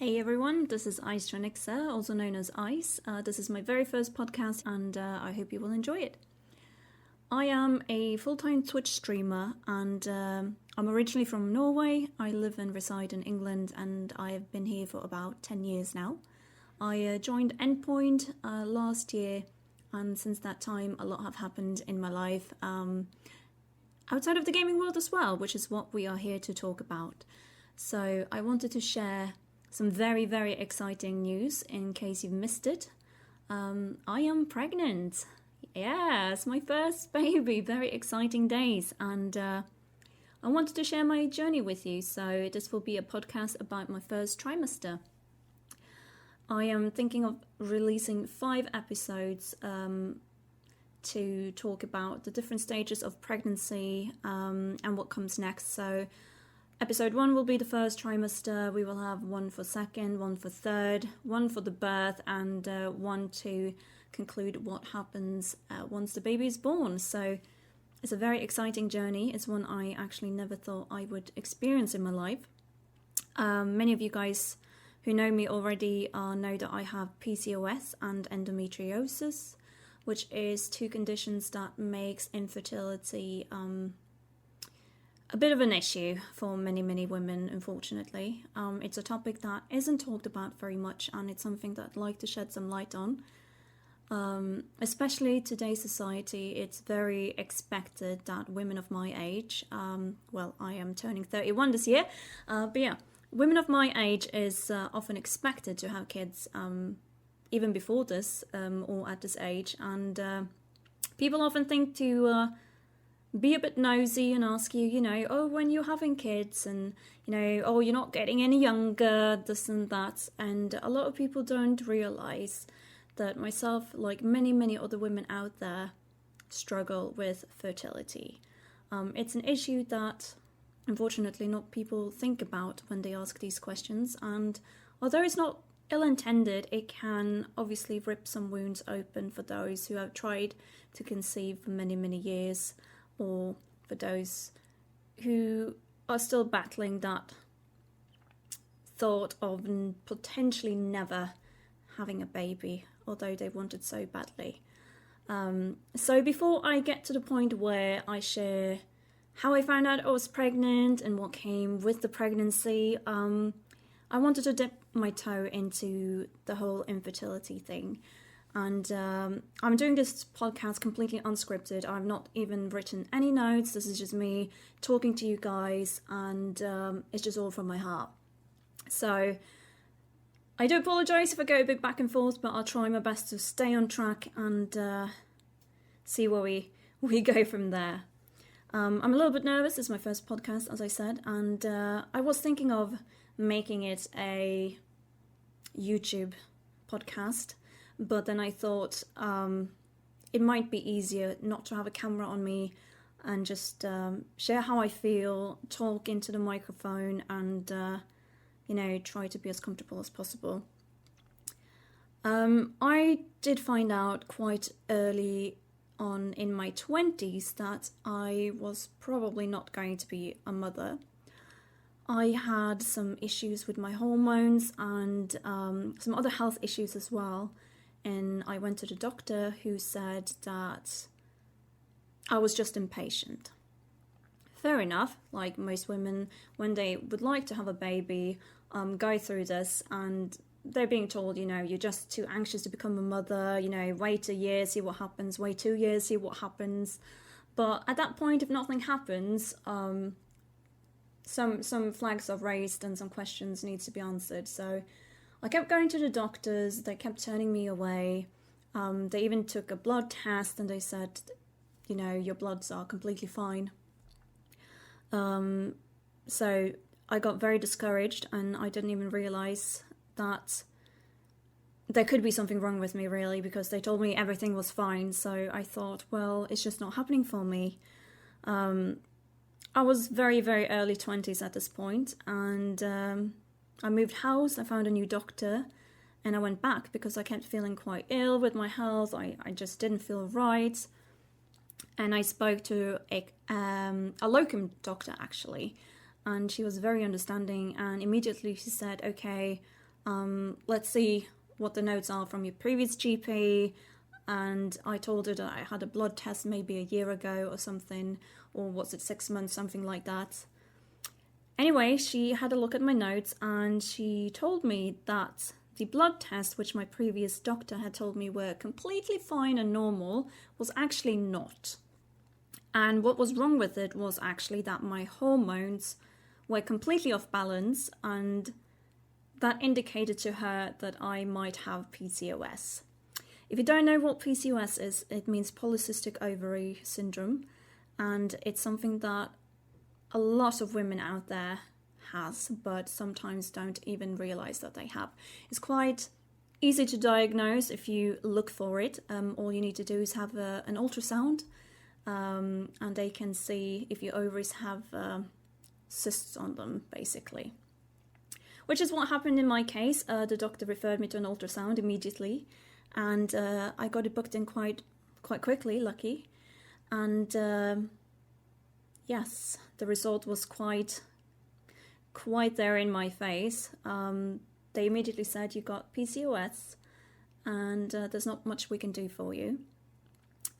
Hey everyone, this is Trimester, also known as Ice. This is my very first podcast and I hope you will enjoy it. I am a full-time Twitch streamer and I'm originally from Norway. I live and reside in England and I have been here for about 10 years now. I joined Endpoint last year and since that time a lot have happened in my life outside of the gaming world as well, which is what we are here to talk about. So I wanted to share some very, very exciting news in case you've missed it. I am pregnant. Yes, my first baby. Very exciting days. And I wanted to share my journey with you. So this will be a podcast about my first trimester. I am thinking of releasing 5 episodes to talk about the different stages of pregnancy and what comes next. So Episode 1 will be the first trimester. We will have one for second, one for third, one for the birth, and one to conclude what happens once the baby is born. So it's a very exciting journey. It's one I actually never thought I would experience in my life. Many of you guys who know me already know that I have PCOS and endometriosis, which is 2 conditions that makes infertility a bit of an issue for many, many women, unfortunately. It's a topic that isn't talked about very much, and it's something that I'd like to shed some light on. Especially today's society, it's very expected that women of my age, I am turning 31 this year, but yeah, women of my age is often expected to have kids even before this or at this age, and people often think to be a bit nosy and ask you, oh, when you're having kids and, oh, you're not getting any younger, this and that. And a lot of people don't realise that myself, like many, many other women out there, struggle with fertility. It's an issue that, unfortunately, not people think about when they ask these questions. And although it's not ill-intended, it can obviously rip some wounds open for those who have tried to conceive for many, many years, or for those who are still battling that thought of potentially never having a baby, although they wanted so badly. So before I get to the point where I share how I found out I was pregnant and what came with the pregnancy, I wanted to dip my toe into the whole infertility thing. And I'm doing this podcast completely unscripted. I've not even written any notes. This is just me talking to you guys, and it's just all from my heart. So I do apologise if I go a bit back and forth, but I'll try my best to stay on track and see where we go from there. I'm a little bit nervous. It's my first podcast, as I said, and I was thinking of making it a YouTube podcast. But then I thought it might be easier not to have a camera on me and just share how I feel, talk into the microphone and, try to be as comfortable as possible. I did find out quite early on in my 20s that I was probably not going to be a mother. I had some issues with my hormones and some other health issues as well. And I went to the doctor who said that I was just impatient. Fair enough, like most women, when they would like to have a baby, go through this and they're being told, you're just too anxious to become a mother, wait a year, see what happens, wait 2 years, see what happens. But at that point, if nothing happens, some flags are raised and some questions need to be answered. So I kept going to the doctors, they kept turning me away. They even took a blood test and they said, your bloods are completely fine. So I got very discouraged and I didn't even realise that there could be something wrong with me really, because they told me everything was fine. So I thought, well, it's just not happening for me. I was very, very early 20s at this point and I moved house, I found a new doctor, and I went back because I kept feeling quite ill with my health. I just didn't feel right. And I spoke to a locum doctor, actually, and she was very understanding, and immediately she said, okay, Let's see what the notes are from your previous GP. And I told her that I had a blood test maybe a year ago or something, or was it 6 months, something like that. Anyway, she had a look at my notes and she told me that the blood test, which my previous doctor had told me were completely fine and normal, was actually not. And what was wrong with it was actually that my hormones were completely off balance, and that indicated to her that I might have PCOS. If you don't know what PCOS is, it means polycystic ovary syndrome, and it's something that a lot of women out there has, but sometimes don't even realize that they have. It's quite easy to diagnose if you look for it. All you need to do is have an ultrasound, and they can see if your ovaries have cysts on them, basically. Which is what happened in my case. The doctor referred me to an ultrasound immediately, and I got it booked in quite quickly, lucky. And yes, the result was quite there in my face. They immediately said, you got PCOS, and there's not much we can do for you.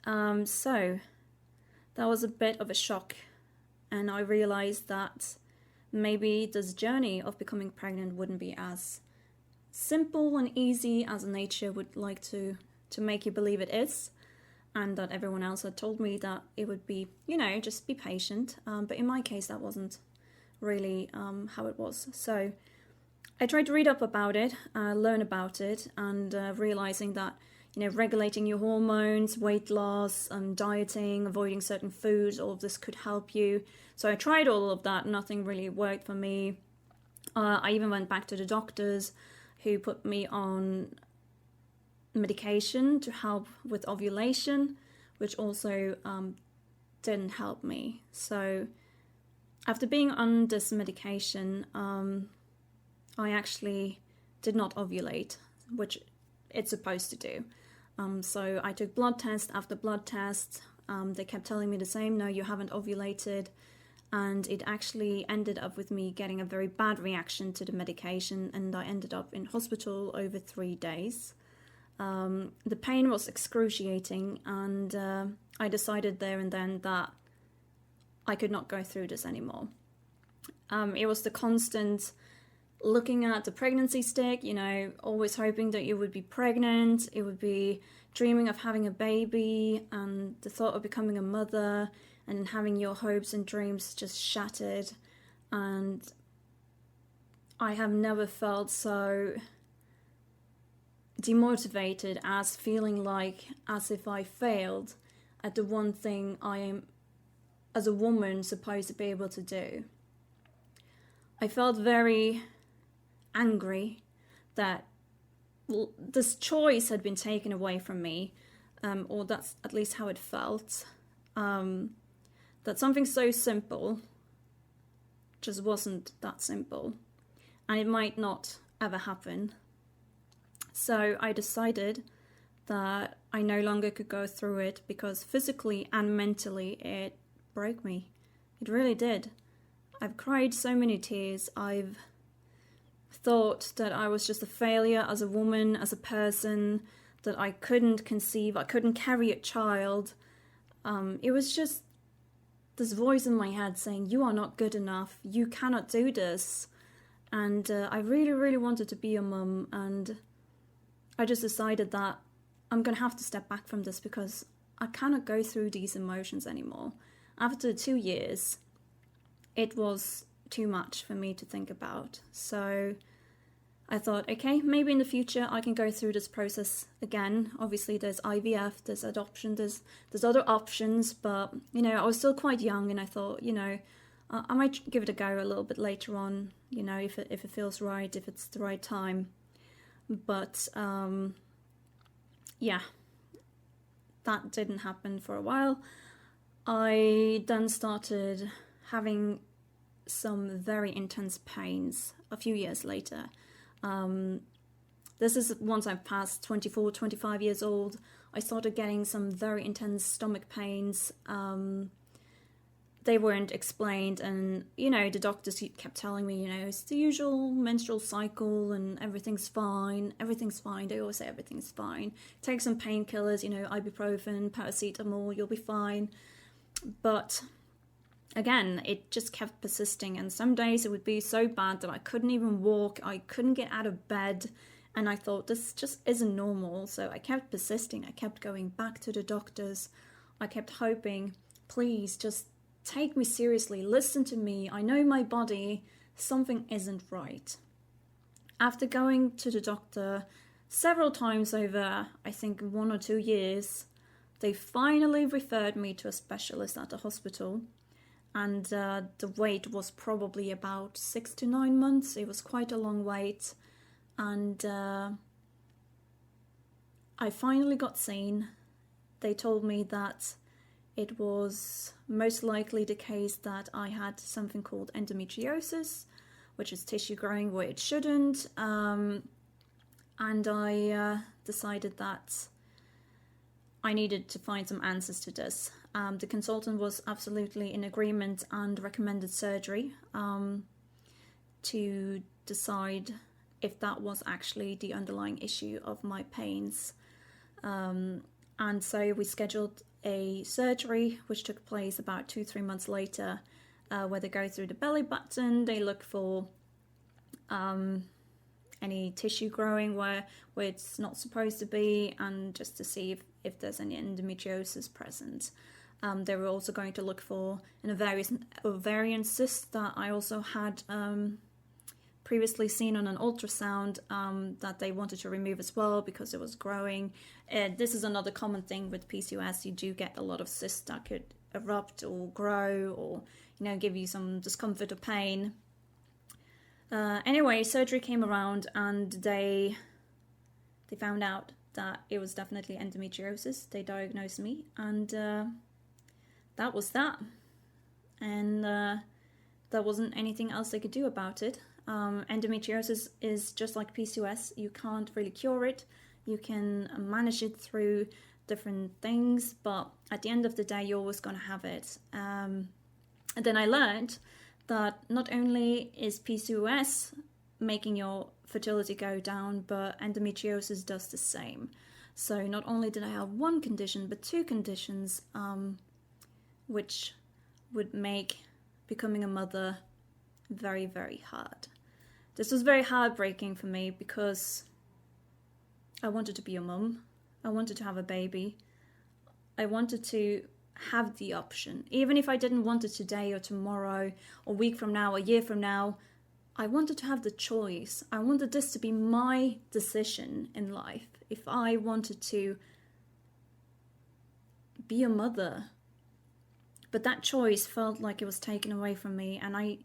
So that was a bit of a shock, and I realized that maybe this journey of becoming pregnant wouldn't be as simple and easy as nature would like to make you believe it is, and that everyone else had told me that it would be, just be patient. But in my case, that wasn't really how it was. So I tried to read up about it, learn about it, and realizing that, regulating your hormones, weight loss, dieting, avoiding certain foods, all of this could help you. So I tried all of that. Nothing really worked for me. I even went back to the doctors, who put me on medication to help with ovulation, which also didn't help me. So after being on this medication, I actually did not ovulate, which it's supposed to do. So I took blood test after blood test. They kept telling me the same, no, you haven't ovulated. And it actually ended up with me getting a very bad reaction to the medication, and I ended up in hospital over 3 days. The pain was excruciating, and I decided there and then that I could not go through this anymore. It was the constant looking at the pregnancy stick, always hoping that you would be pregnant. It would be dreaming of having a baby, and the thought of becoming a mother, and having your hopes and dreams just shattered. And I have never felt so demotivated as feeling as if I failed at the one thing I am, as a woman, supposed to be able to do. I felt very angry that this choice had been taken away from me, or that's at least how it felt. That something so simple just wasn't that simple, and it might not ever happen. So I decided that I no longer could go through it, because physically and mentally it broke me. It really did. I've cried so many tears. I've thought that I was just a failure as a woman, as a person, that I couldn't conceive, I couldn't carry a child. It was just this voice in my head saying, you are not good enough, you cannot do this. And I really, really wanted to be a mum, and I just decided that I'm going to have to step back from this, because I cannot go through these emotions anymore. After 2 years, it was too much for me to think about. So I thought, okay, maybe in the future I can go through this process again. Obviously there's IVF, there's adoption, there's other options, but I was still quite young, and I thought, I might give it a go a little bit later on, if it feels right, if it's the right time. But yeah, that didn't happen for a while. I then started having some very intense pains a few years later. This is once I've passed 24, 25 years old. I started getting some very intense stomach pains. they weren't explained, and the doctors kept telling me, it's the usual menstrual cycle and everything's fine. They always say everything's fine. Take some painkillers, ibuprofen, paracetamol, you'll be fine. But again, it just kept persisting, and some days it would be so bad that I couldn't even walk, I couldn't get out of bed, and I thought this just isn't normal. So I kept persisting, I kept going back to the doctors, I kept hoping, please just take me seriously, listen to me, I know my body, something isn't right. After going to the doctor several times over, I think 1 or 2 years, they finally referred me to a specialist at the hospital, and the wait was probably about 6 to 9 months. It was quite a long wait, and I finally got seen. They told me that it was most likely the case that I had something called endometriosis, which is tissue growing where it shouldn't, and I decided that I needed to find some answers to this. The consultant was absolutely in agreement and recommended surgery to decide if that was actually the underlying issue of my pains. And so we scheduled a surgery which took place about 2-3 months later, where they go through the belly button, they look for any tissue growing where it's not supposed to be, and just to see if there's any endometriosis present. They were also going to look for an ovarian cyst that I also had previously seen on an ultrasound, that they wanted to remove as well because it was growing. This is another common thing with PCOS. You do get a lot of cysts that could erupt or grow or give you some discomfort or pain. Anyway, surgery came around and they found out that it was definitely endometriosis. They diagnosed me, and that was that. And there wasn't anything else they could do about it. Endometriosis is just like PCOS. You can't really cure it. You can manage it through different things, but at the end of the day, you're always going to have it. And then I learned that not only is PCOS making your fertility go down, but endometriosis does the same. So not only did I have one condition, but 2 conditions, which would make becoming a mother very, very hard. This was very heartbreaking for me because I wanted to be a mum. I wanted to have a baby. I wanted to have the option. Even if I didn't want it today or tomorrow or a week from now, a year from now, I wanted to have the choice. I wanted this to be my decision in life. If I wanted to be a mother. But that choice felt like it was taken away from me, and I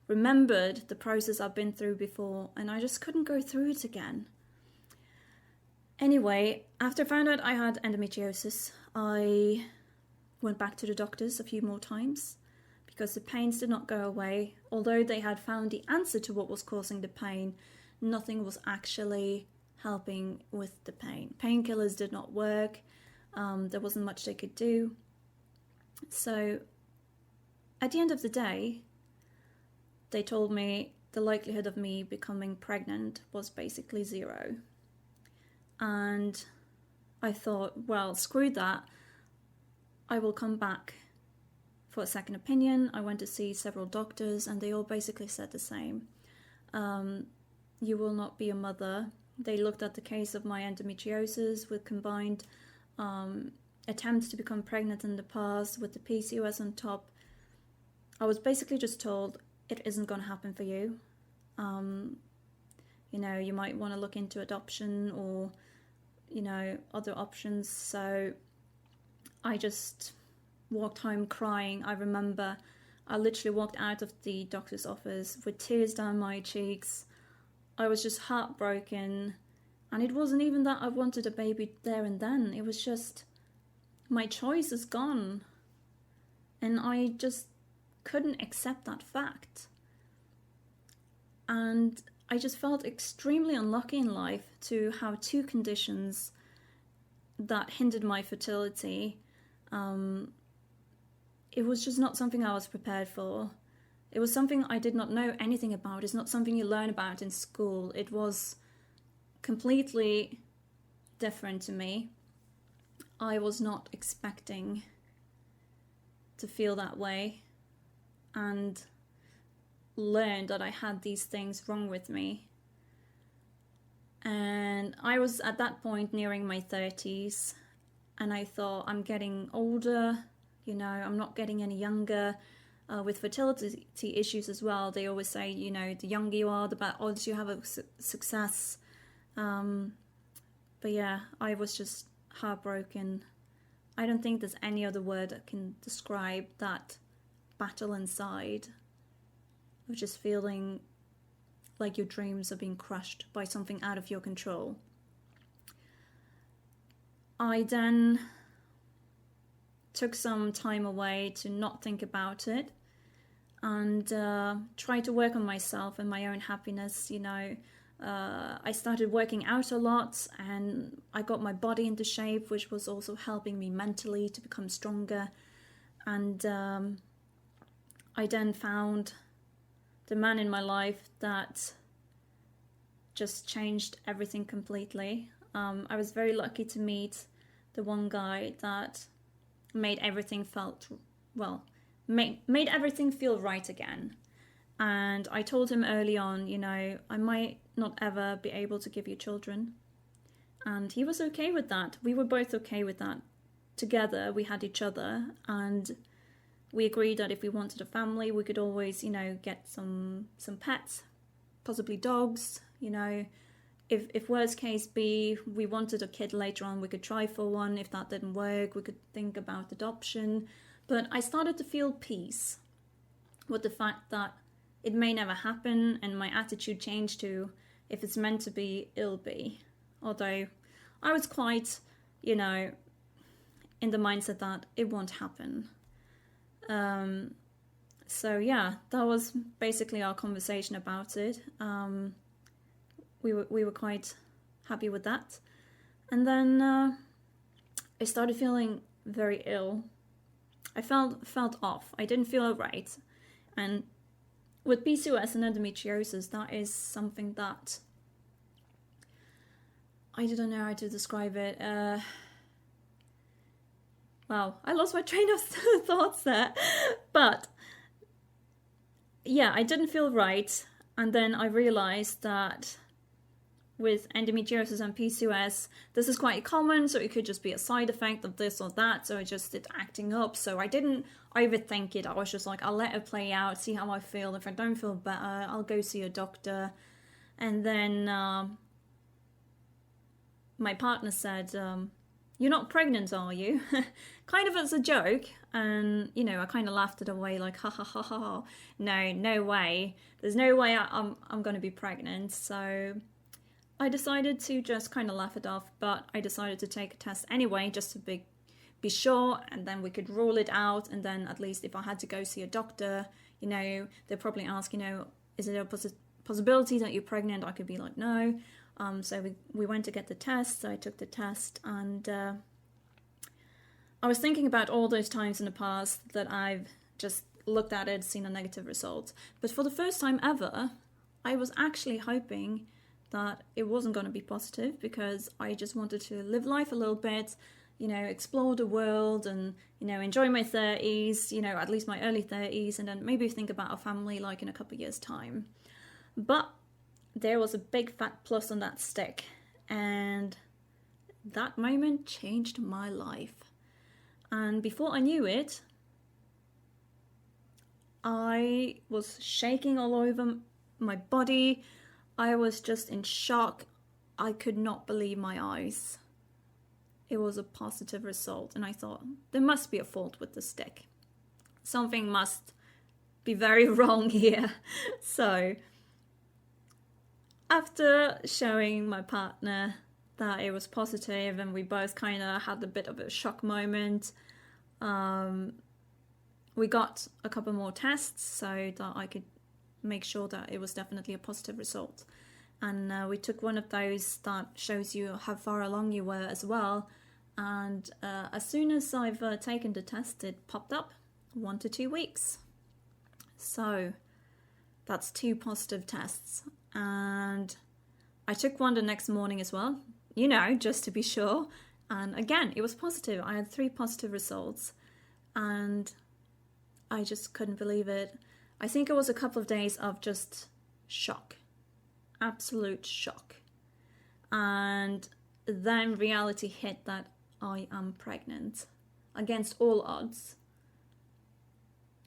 remembered the process I've been through before, and I just couldn't go through it again. Anyway, after I found out I had endometriosis, I went back to the doctors a few more times because the pains did not go away. Although they had found the answer to what was causing the pain, nothing was actually helping with the pain. Painkillers did not work. There wasn't much they could do. So at the end of the day, they told me the likelihood of me becoming pregnant was basically 0. And I thought, well, screw that. I will come back for a second opinion. I went to see several doctors and they all basically said the same. You will not be a mother. They looked at the case of my endometriosis with combined attempts to become pregnant in the past with the PCOS on top. I was basically just told it isn't going to happen for you. You might want to look into adoption or, other options. So I just walked home crying. I remember I literally walked out of the doctor's office with tears down my cheeks. I was just heartbroken. And it wasn't even that I wanted a baby there and then. It was just my choice is gone. And I just couldn't accept that fact. And I just felt extremely unlucky in life to have 2 conditions that hindered my fertility it was just not something I was prepared for. It was something I did not know anything about. It's not something you learn about in school. It was completely different to me. I was not expecting to feel that way and learned that I had these things wrong with me. And I was at that point nearing my 30s, and I thought, I'm getting older, I'm not getting any younger. With fertility issues as well, they always say, the younger you are, the better odds you have of success. But yeah, I was just heartbroken. I don't think there's any other word that can describe that battle inside of just feeling like your dreams are being crushed by something out of your control. I then took some time away to not think about it and try to work on myself and my own happiness. I started working out a lot, and I got my body into shape, which was also helping me mentally to become stronger. And I then found the man in my life that just changed everything completely. I was very lucky to meet the one guy that made everything made everything feel right again. And I told him early on, I might not ever be able to give you children. And he was okay with that. We were both okay with that. Together, we had each other, and we agreed that if we wanted a family, we could always, get some pets, possibly dogs, If worst case be, we wanted a kid later on, we could try for one. If that didn't work, we could think about adoption. But I started to feel peace with the fact that it may never happen, and my attitude changed to, if it's meant to be, it'll be. Although I was quite, in the mindset that it won't happen. So yeah, that was basically our conversation about it. We were quite happy with that. And then I started feeling very ill. I felt off. I didn't feel right. And with PCOS and endometriosis, that is something that I don't know how to describe it. Wow, I lost my train of thoughts there. But yeah, I didn't feel right. And then I realized that with endometriosis and PCOS, this is quite common, so it could just be a side effect of this or that, so it just started acting up. So I didn't overthink it. I was just like, I'll let it play out, see how I feel. If I don't feel better, I'll go see a doctor. And then my partner said, you're not pregnant, are you? Kind of as a joke. And, I kind of laughed it away like, ha ha ha ha. No way. There's no way I'm going to be pregnant. So I decided to just kind of laugh it off, but I decided to take a test anyway, just to be sure, and then we could rule it out. And then at least if I had to go see a doctor, they'd probably ask, is it a possibility that you're pregnant? I could be like, no. So we went to get the test. So I took the test, and I was thinking about all those times in the past that I've just looked at it, seen a negative result. But for the first time ever, I was actually hoping that it wasn't going to be positive, because I just wanted to live life a little bit, explore the world and, enjoy my 30s, at least my early 30s, and then maybe think about a family like in a couple of years' time. But there was a big fat plus on that stick, and that moment changed my life. And before I knew it, I was shaking all over my body. I was just in shock. I could not believe my eyes. It was a positive result, and I thought, there must be a fault with the stick. Something must be very wrong here. So, after showing my partner that it was positive, and we both kind of had a bit of a shock moment, we got a couple more tests so that I could make sure that it was definitely a positive result. And we took one of those that shows you how far along you were as well. And as soon as I've taken the test, it popped up 1 to 2 weeks. So that's 2 positive tests. And I took one the next morning as well, just to be sure. And again, it was positive. I had 3 positive results. And I just couldn't believe it. I think it was a couple of days of just shock. Absolute shock. And then reality hit that I am pregnant. Against all odds.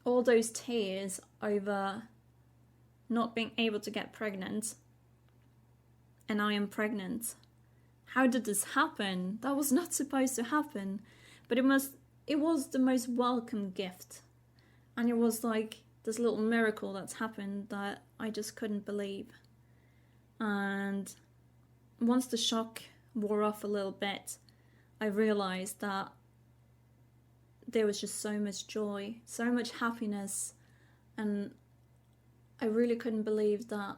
All those tears over not being able to get pregnant. And I am pregnant. How did this happen? That was not supposed to happen. But it was the most welcome gift. And it was like this little miracle that's happened that I just couldn't believe. And once the shock wore off a little bit, I realized that there was just so much joy, so much happiness, and I really couldn't believe that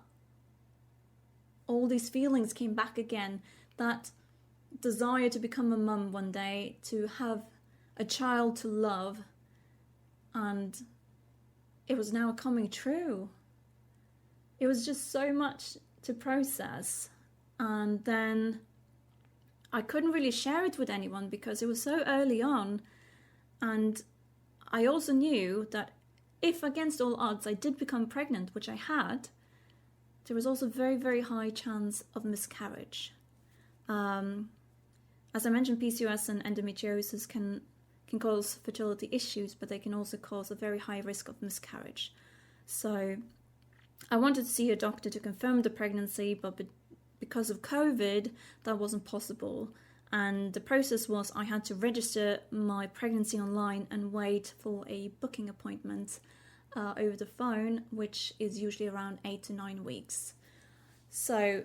all these feelings came back again, that desire to become a mum one day, to have a child to love, and it was now coming true. It was just so much to process, and then I couldn't really share it with anyone because it was so early on. And I also knew that if against all odds I did become pregnant, which I had, there was also a very, very high chance of miscarriage. As I mentioned, PCOS and endometriosis can cause fertility issues, but they can also cause a very high risk of miscarriage. So I wanted to see a doctor to confirm the pregnancy, but because of COVID, that wasn't possible. And the process was I had to register my pregnancy online and wait for a booking appointment over the phone, which is usually around 8 to 9 weeks. So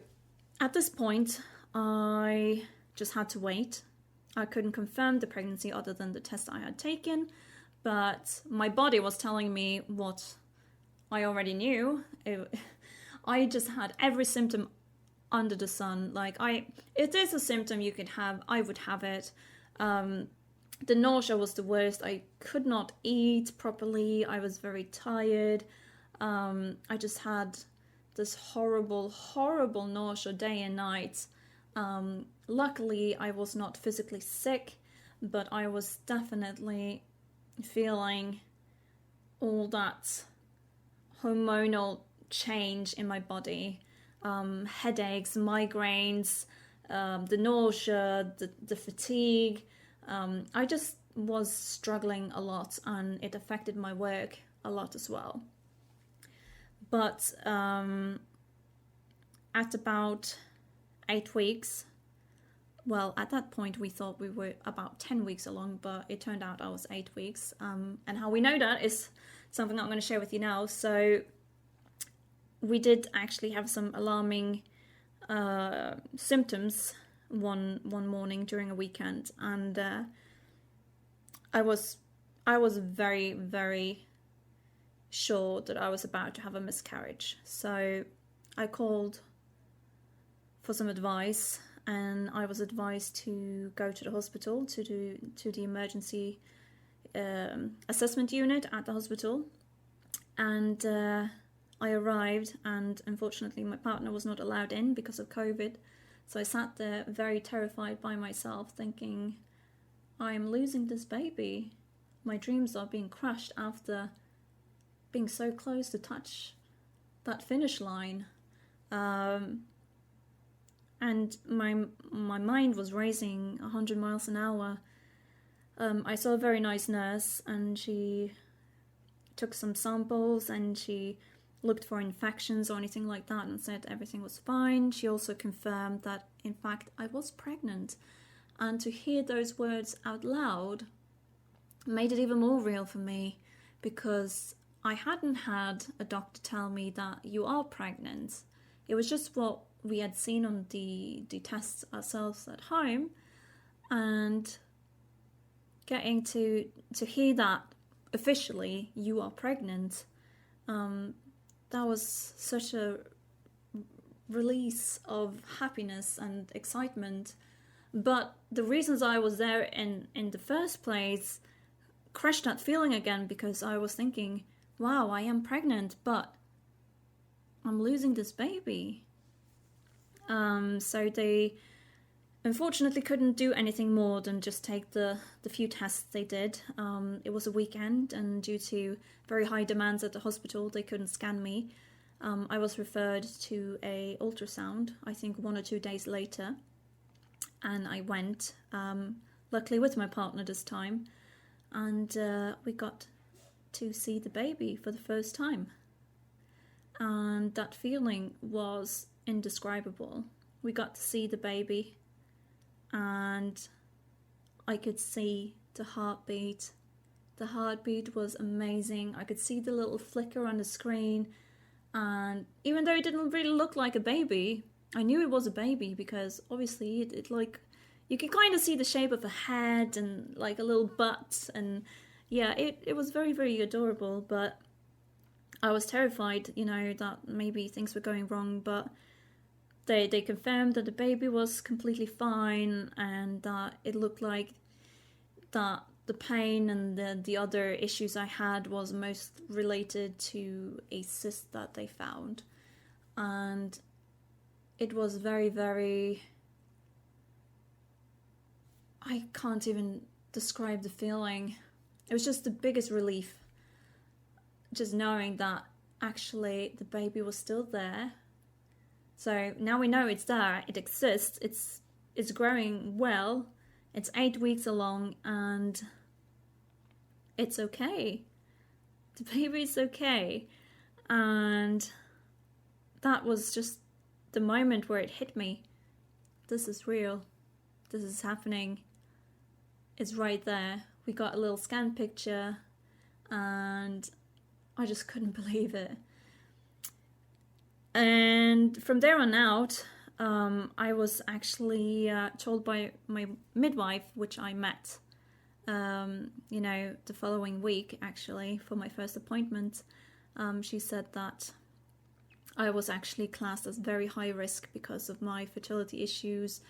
at this point, I just had to wait. I couldn't confirm the pregnancy other than the test I had taken, but my body was telling me what I already knew. I just had every symptom under the sun. If there's a symptom you could have, I would have it. The nausea was the worst. I could not eat properly. I was very tired. I just had this horrible, horrible nausea day and night. Luckily, I was not physically sick, but I was definitely feeling all that hormonal change in my body. Headaches, migraines, the nausea, the fatigue. I just was struggling a lot, and it affected my work a lot as well. But at about 8 weeks, well, at that point we thought we were about 10 weeks along, but it turned out I was 8 weeks. And how we know that is something I'm going to share with you now. So we did actually have some alarming symptoms one morning during a weekend, and I was very, very sure that I was about to have a miscarriage. So I called for some advice, and I was advised to go to the hospital to the emergency assessment unit at the hospital, and I arrived, and unfortunately my partner was not allowed in because of COVID. So I sat there very terrified by myself, thinking, I'm losing this baby. My dreams are being crushed after being so close to touch that finish line. And my mind was racing 100 miles an hour. I saw a very nice nurse, and she took some samples, and she looked for infections or anything like that, and said everything was fine. She also confirmed that, in fact, I was pregnant. And to hear those words out loud made it even more real for me, because I hadn't had a doctor tell me that you are pregnant. It was just what we had seen on the tests ourselves at home, and getting to hear that officially you are pregnant, that was such a release of happiness and excitement. But the reasons I was there in the first place crushed that feeling again, because I was thinking, wow, I am pregnant, but I'm losing this baby. So they unfortunately couldn't do anything more than just take the few tests they did. It was a weekend, and due to very high demands at the hospital, they couldn't scan me. I was referred to a ultrasound, I think 1 or 2 days later, and I went, luckily with my partner this time, and we got to see the baby for the first time. And that feeling was indescribable. We got to see the baby, and I could see the heartbeat. The heartbeat was amazing. I could see the little flicker on the screen, and even though it didn't really look like a baby, I knew it was a baby, because obviously it like, you can kind of see the shape of a head and like a little butt, and yeah, it was very, very adorable. But I was terrified, that maybe things were going wrong, but they confirmed that the baby was completely fine, and that it looked like that the pain and the other issues I had was most related to a cyst that they found. And it was very, very... I can't even describe the feeling. It was just the biggest relief, just knowing that actually the baby was still there. So now we know it's there, it exists, it's growing well, it's 8 weeks along, and it's okay. The baby's okay. And that was just the moment where it hit me. This is real. This is happening. It's right there. We got a little scan picture, and I just couldn't believe it. And from there on out, I was actually told by my midwife, which I met, the following week, actually, for my first appointment. She said that I was actually classed as very high risk because of my fertility issues,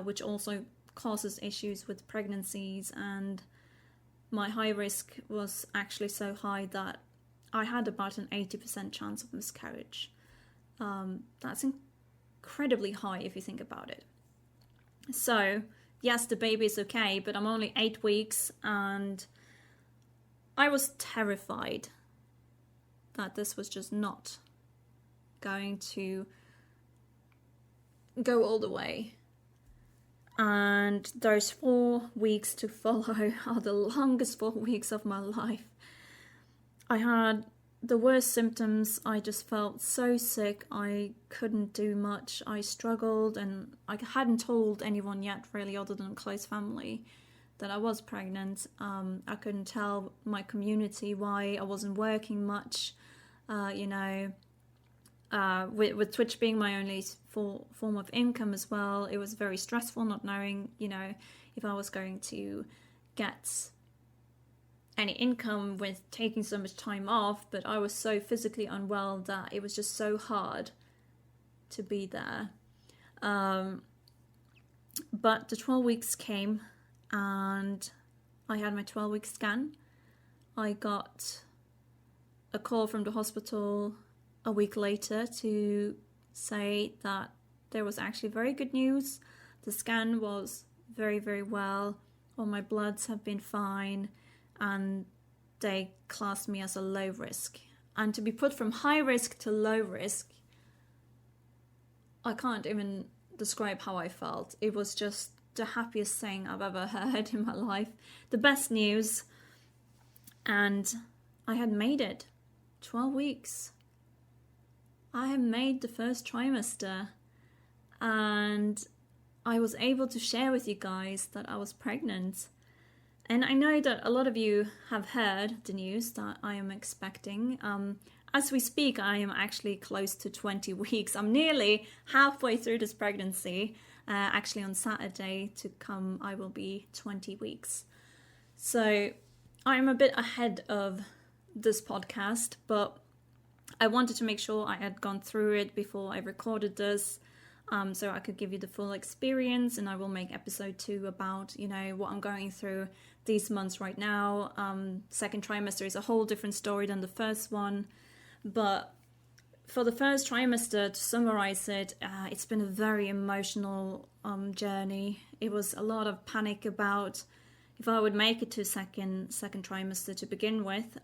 which also causes issues with pregnancies. And my high risk was actually so high that I had about an 80% chance of miscarriage. That's incredibly high if you think about it. So, yes, the baby is okay, but I'm only 8 weeks, and I was terrified that this was just not going to go all the way. And those 4 weeks to follow are the longest 4 weeks of my life. I had the worst symptoms. I just felt so sick. I couldn't do much. I struggled, and I hadn't told anyone yet, really, other than close family, that I was pregnant. I couldn't tell my community why I wasn't working much. With Twitch being my only form of income as well, it was very stressful not knowing, if I was going to get any income with taking so much time off. But I was so physically unwell that it was just so hard to be there. But the 12 weeks came, and I had my 12-week scan. I got a call from the hospital a week later to say that there was actually very good news. The scan was very, very well. All my bloods have been fine, and they classed me as a low risk. And to be put from high risk to low risk, I can't even describe how I felt. It was just the happiest thing I've ever heard in my life. The best news. And I had made it. 12 weeks. I had made the first trimester. And I was able to share with you guys that I was pregnant. And I know that a lot of you have heard the news that I am expecting. As we speak, I am actually close to 20 weeks. I'm nearly halfway through this pregnancy. Actually, on Saturday to come, I will be 20 weeks. So I'm a bit ahead of this podcast, but I wanted to make sure I had gone through it before I recorded this. so I could give you the full experience, and I will make episode 2 about, what I'm going through these months right now. Second trimester is a whole different story than the first one, but for the first trimester, to summarize it, it's been a very emotional journey. It was a lot of panic about if I would make it to second trimester to begin with.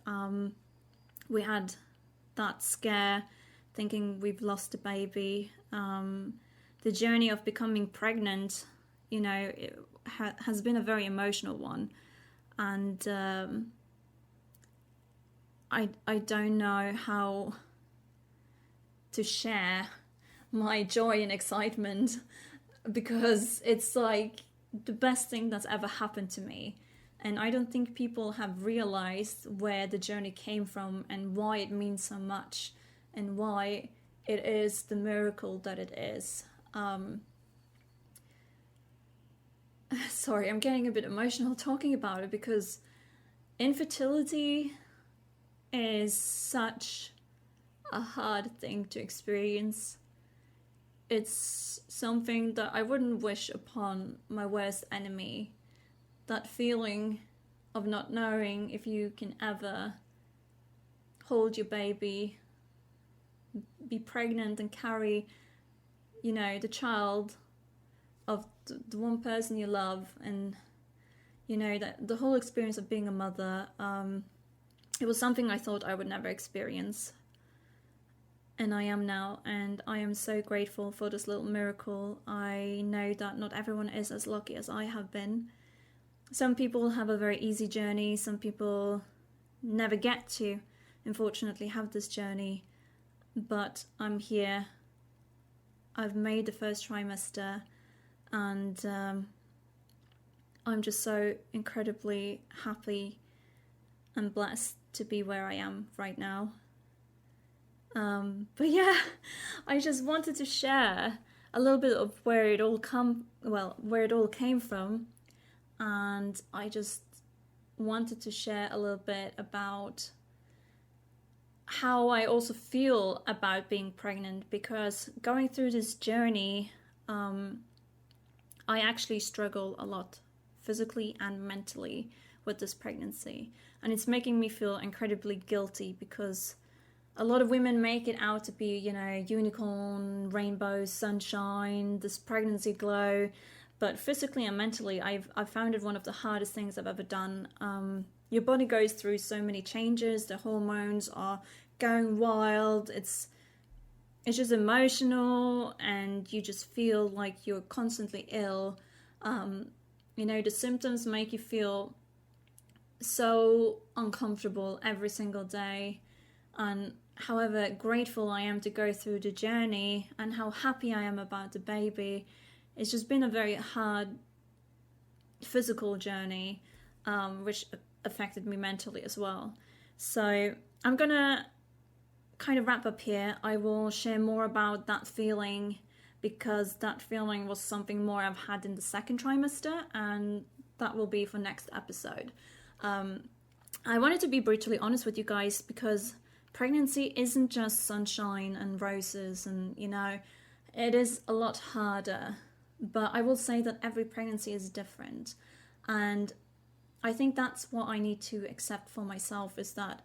We had that scare, thinking we've lost a baby. The journey of becoming pregnant, it has been a very emotional one. And I don't know how to share my joy and excitement, because it's like the best thing that's ever happened to me. And I don't think people have realized where the journey came from and why it means so much and why it is the miracle that it is. Sorry, I'm getting a bit emotional talking about it, because infertility is such a hard thing to experience. It's something that I wouldn't wish upon my worst enemy. That feeling of not knowing if you can ever hold your baby, be pregnant and carry, the child of the one person you love, and, that the whole experience of being a mother, it was something I thought I would never experience. And I am now, and I am so grateful for this little miracle. I know that not everyone is as lucky as I have been. Some people have a very easy journey. Some people never get to, unfortunately, have this journey. But I'm here. I've made the first trimester, and I'm just so incredibly happy and blessed to be where I am right now. But yeah, I just wanted to share a little bit of where it all came from, and I just wanted to share a little bit about how I also feel about being pregnant, because going through this journey, I actually struggle a lot physically and mentally with this pregnancy, and it's making me feel incredibly guilty, because a lot of women make it out to be, unicorn, rainbow, sunshine, this pregnancy glow. But physically and mentally, I've found it one of the hardest things I've ever done. Your body goes through so many changes. The hormones are going wild. It's just emotional, and you just feel like you're constantly ill. The symptoms make you feel so uncomfortable every single day. And however grateful I am to go through the journey, and how happy I am about the baby, it's just been a very hard physical journey, which affected me mentally as well. So I'm gonna kind of wrap up here. I will share more about that feeling, because that feeling was something more I've had in the second trimester, and that will be for next episode. I wanted to be brutally honest with you guys, because pregnancy isn't just sunshine and roses, and it is a lot harder. But I will say that every pregnancy is different, and I think that's what I need to accept for myself, is that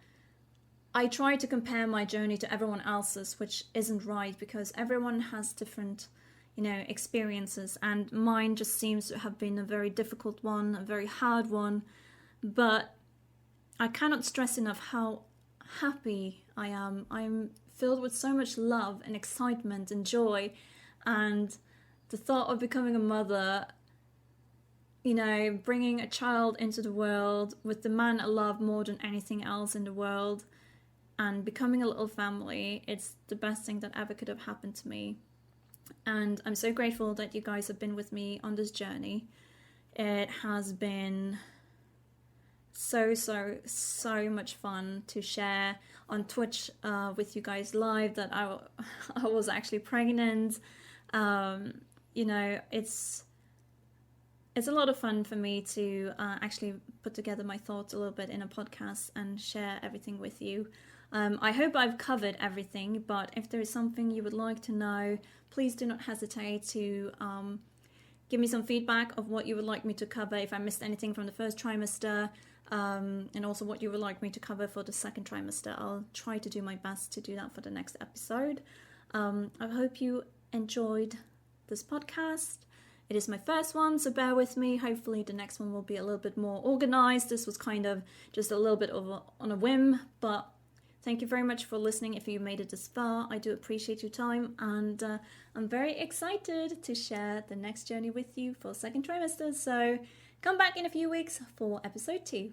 I try to compare my journey to everyone else's, which isn't right, because everyone has different experiences, and mine just seems to have been a very difficult one, a very hard one. But I cannot stress enough how happy I am. I'm filled with so much love and excitement and joy, and the thought of becoming a mother, bringing a child into the world with the man I love more than anything else in the world, and becoming a little family, it's the best thing that ever could have happened to me. And I'm so grateful that you guys have been with me on this journey. It has been so much fun to share on Twitch with you guys live that I was actually pregnant. It's a lot of fun for me to actually put together my thoughts a little bit in a podcast and share everything with you. I hope I've covered everything, but if there is something you would like to know, please do not hesitate to give me some feedback of what you would like me to cover, if I missed anything from the first trimester, and also what you would like me to cover for the second trimester. I'll try to do my best to do that for the next episode. I hope you enjoyed this podcast. It is my first one, so bear with me. Hopefully the next one will be a little bit more organized. This was kind of just a little bit on a whim, but thank you very much for listening. If you made it this far, I do appreciate your time, and I'm very excited to share the next journey with you for second trimester. So come back in a few weeks for episode 2.